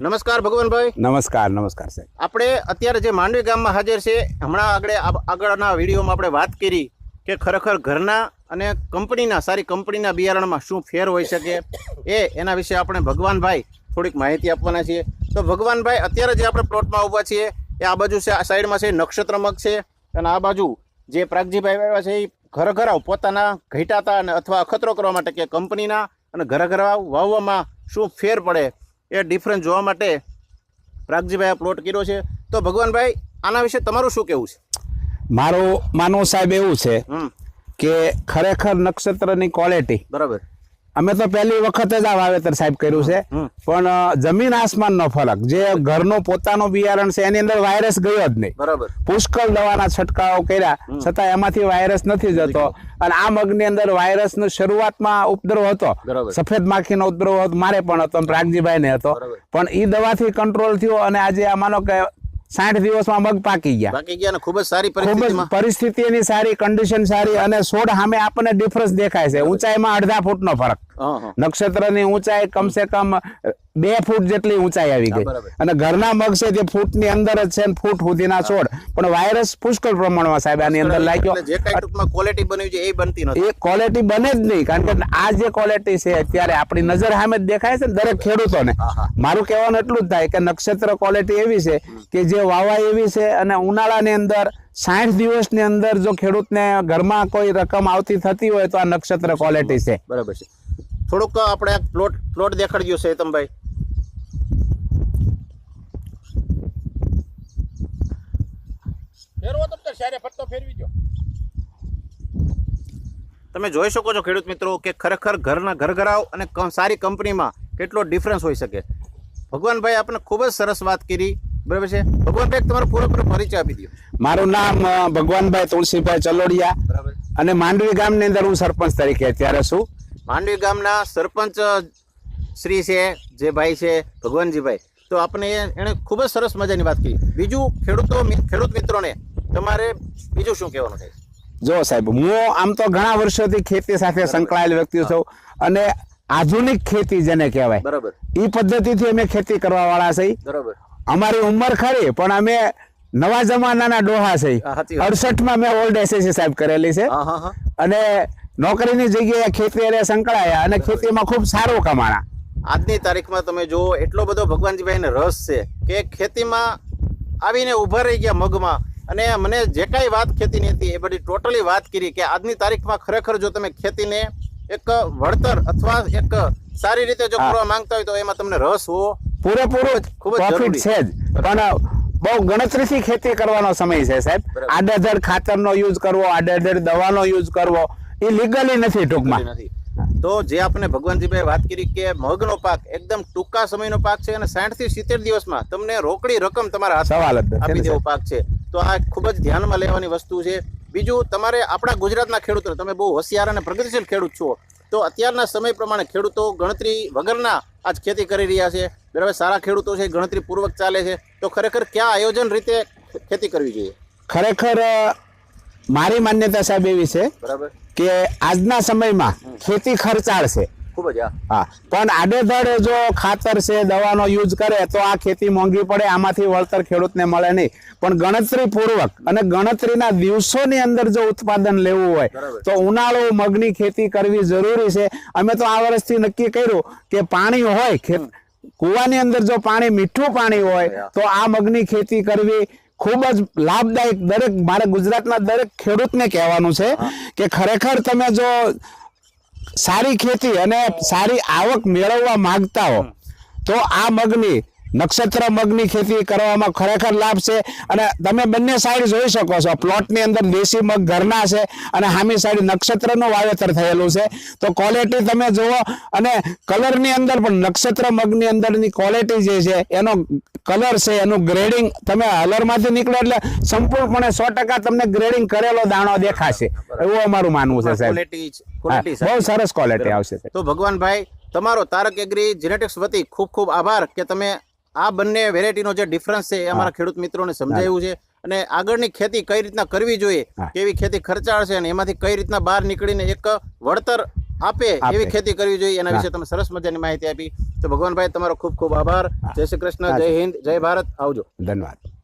નમસ્કાર ભગવાનભાઈ. નમસ્કાર નમસ્કાર સાહેબ. આપણે અત્યારે જે માંડવી ગામમાં હાજર છે, હમણાં આગળના વિડીયોમાં આપણે વાત કરી કે ખરેખર ઘરના અને કંપનીના સારી કંપનીના બિયારણમાં શું ફેર હોઈ શકે એના વિશે આપણે ભગવાનભાઈ થોડીક માહિતી આપવાના છીએ. તો ભગવાનભાઈ, અત્યારે જે આપણે પ્લોટમાં ઊભા છીએ એ આ બાજુ છે, આ સાઈડમાં છે નક્ષત્ર મગ છે, અને આ બાજુ જે પ્રાગજીભાઈ આવ્યા છે એ ઘરઘરાવ પોતાના ઘટાતા અને અથવા અખતરો કરવા માટે કે કંપનીના અને ઘરઘરાવ વાવવામાં શું ફેર પડે એ ડિફરન્સ જોવા માટે પ્રાગજીભાઈ આ પ્લોટ કર્યો છે. તો ભગવાનભાઈ, આના વિશે તમારું શું કહેવું છે? મારું માનવું સાહેબ એવું છે કે ખરેખર નક્ષત્રની ક્વોલિટી બરાબર. અમે તો પહેલી વખત જ આ વાવેતર સાહેબ કર્યું છે, પણ જમીન આસમાનનો ફરક. જે ઘરનું પોતાનું બિયારણ છે એની અંદર વાયરસ ગયો જ નહીં. બરાબર. પુષ્કળ દવાના છંટકાવ કર્યા છતાં એમાંથી વાયરસ નથી જતો. અને આ મગની અંદર વાયરસનો શરૂઆતમાં ઉપદ્રવ હતો, સફેદ માખીનો ઉપદ્રવ હતો, મારે પણ હતો, પ્રાગજીભાઈ ને હતો, પણ એ દવાથી કંટ્રોલ થયો અને આજે આ માનો કે 60 દિવસમાં મગ પાકી ગયા અને ખૂબ જ સારી પરિસ્થિતિ, એની સારી કન્ડિશન સારી, અને છોડ સામે આપણને ડિફરન્સ દેખાય છે. ઊંચાઈમાં 1.5 ફૂટનો ફરક. નક્ષત્રની ઊંચાઈ કમસે કમ 2 ફૂટ જેટલી ઊંચાઈ આવી ગઈ, અને ઘરના મગ છે તે ફૂટની અંદર જ છે, ફૂટ સુધીના છોડ, પણ વાયરસ પુષ્કળ પ્રમાણમાં સાહેબ આની અંદર લાગ્યો. જે કઈ ટૂંકમાં ક્વોલિટી બની છે એ બનતી નથી, એ ક્વોલિટી બને જ નહીં. કારણ કે આ જે ક્વોલિટી છે અત્યારે આપણી નજર સામે જ દેખાય છે દરેક ખેડૂતોને. મારું કહેવાનું એટલું જ થાય કે નક્ષત્ર ક્વોલિટી એવી છે કે જે વાવાય એવી છે, અને ઉનાળાની અંદર 60 દિવસની અંદર જો ખેડૂતને ઘરમાં કોઈ રકમ આવતી થતી હોય તો આ નક્ષત્ર ક્વોલિટી છે. બરાબર છે. થોડુંક આપણે પ્લોટ દેખાડ્યો છે તમભાઈ. તમે જોઈ શકો છો ખેડૂત મિત્રો કે ખરેખર ઘરના ઘરઘરાવ અને સારી કંપનીમાં કેટલો ડિફરન્સ હોઈ શકે. ભગવાનભાઈ આપણે ખૂબ જ સરસ વાત કરી. બરાબર છે ભગવાનભાઈ, તમારો પૂરેપૂરો પરિચય આપી દો. મારું નામ ભગવાનભાઈ તુલસીભાઈ ચલોડિયા, અને માંડવી ગામની અંદર હું સરપંચ તરીકે અત્યારે છું. માંડવી ગામના સરપંચ શ્રી છે જે ભાઈ છે ભગવાનજીભાઈ, તો આપણે એણે ખૂબ જ સરસ મજાની વાત કરી. બીજું ખેડૂત મિત્રોને તમારે બીજું શું કહેવાનું છે? જો સાહેબ, હું આમ તો ઘણા વર્ષોથી ખેતી સાથે સંકળાયેલ વ્યક્તિ છું, અને આધુનિક ખેતી જેને કહેવાય બરાબર એ પદ્ધતિથી અમે ખેતી કરવા વાળા છે. બરાબર. અમારી ઉંમર ખરી, પણ અમે નવા જમાનાના ડોહા છે. 68માં મેં ઓલ્ડ એસએસસી સાહેબ કરેલી છે, અને નોકરીની જગ્યાએ ખેતી સંકળાયા અને ખેતીમાં ખૂબ સારું કમાણા. આજની તારીખમાં તમે જુઓ એટલો બધો ભગવાનજીભાઈને રસ છે કે ખેતીમાં આવીને ઊભા રહી ગયા મગમાં, અને મને જે કાંઈ વાત ખેતીની હતી એ બધી ટોટલી વાત કરી કે આજની તારીખમાં ખરેખર જો તમે ખેતીને એક વળતર અથવા એક સારી રીતે જો કરવા માંગતા હોય તો એમાં તમને રસ હોવો પૂરેપૂરો ખૂબ જ પ્રોફિટ છે જ, પણ બહુ ગણતરીથી ખેતી કરવાનો સમય છે સાહેબ. આડેધડ ખાતરનો યુઝ કરવો, આડેધડ દવાનો યુઝ કરવો એ લીગલી નથી ટૂંકમાં. તો જે આપણે ભગવાનજીભાઈ વાત કરી કે મગનો પાક એકદમ ટૂંકા સમયનો પાક છે, અને 60 થી 70 દિવસમાં તમને રોકડી રકમ તમારા હાથમાં આપી દેવો પાક છે. તો આ ખૂબ જ ધ્યાનમાં લેવાની વસ્તુ છે. બીજું, તમારે આપણા ગુજરાતના ખેડૂતો, તમે બહુ હોશિયાર અને પ્રગતિશીલ ખેડૂત છો, તો અત્યારના સમય પ્રમાણે ખેડૂતો ગણતરી વગરના આજ ખેતી કરી રહ્યા છે. બરાબર. સારા ખેડૂતો છે, ગણતરી પૂર્વક ચાલે છે. તો ખરેખર ક્યાં આયોજન રીતે ખેતી કરવી જોઈએ? ખરેખર મારી માન્યતા સાહેબ એવી છે બરાબર કે આજના સમયમાં ખેતી ખર્ચાળ છે ખૂબ જ. હા, પણ આડેધડ જો ખાતર છે, દવાનો યુઝ કરે તો આ ખેતી મોંઘી પડે, આમાંથી વળતર ખેડૂતને મળે નહીં. પણ ગણતરી પૂર્વક અને ગણતરીના દિવસોની અંદર જો ઉત્પાદન લેવું હોય તો ઉનાળો મગની ખેતી કરવી જરૂરી છે. અમે તો આ વર્ષથી નક્કી કર્યું કે પાણી હોય કુવાની અંદર, જો પાણી મીઠું પાણી હોય તો આ મગની ખેતી કરવી ખૂબ જ લાભદાયક. દરેક મારે ગુજરાતના દરેક ખેડૂતને કહેવાનું છે કે ખરેખર તમે જો સારી ખેતી અને સારી આવક મેળવવા માંગતા હો તો આ મગની નક્ષત્ર મગની ખેતી કરવામાં ખરેખર લાભ છે. અને તમે બંને સાઈડ જોઈ શકો છો, પ્લોટની અંદર દેશી મગ ઘરના છે અને સામી સાઈડ નક્ષત્રનું વાવેતર થયેલું છે. તો ક્વોલિટી તમે જુઓ, અને કલરની અંદર પણ નક્ષત્ર મગની અંદરની ક્વોલિટી જે છે એનો કલર છે, એનું ગ્રેડિંગ તમે હલરમાંથી નીકળો એટલે સંપૂર્ણપણે 100% તમને ગ્રેડિંગ કરેલો દાણો દેખાશે, એવું અમારું માનવું છે સાહેબ. બહુ સરસ ક્વોલિટી આવશે. તો ભગવાનભાઈ, તમારો તારક એગ્રી જેનેટિક્સ વતી ખૂબ ખૂબ આભાર કે તમે આ બંને વેરાયટીનો જે ડિફરન્સ છે એ અમારા ખેડૂત મિત્રોને સમજાવ્યું છે, અને આગળની ખેતી કઈ રીતના કરવી જોઈએ, કેવી ખેતી ખર્ચાળ છે, અને એમાંથી કઈ રીતના બહાર નીકળીને એક વળતર આપે આપે. એવી ખેતી કરવી જોઈએ એના હા. વિશે તમે સરસ મજાની માહિતી આપી. તો ભગવાનભાઈ તમારો ખૂબ ખૂબ આભાર. જય શ્રી કૃષ્ણ, જય હિન્દ, જય ભારત. આવજો. ધન્યવાદ.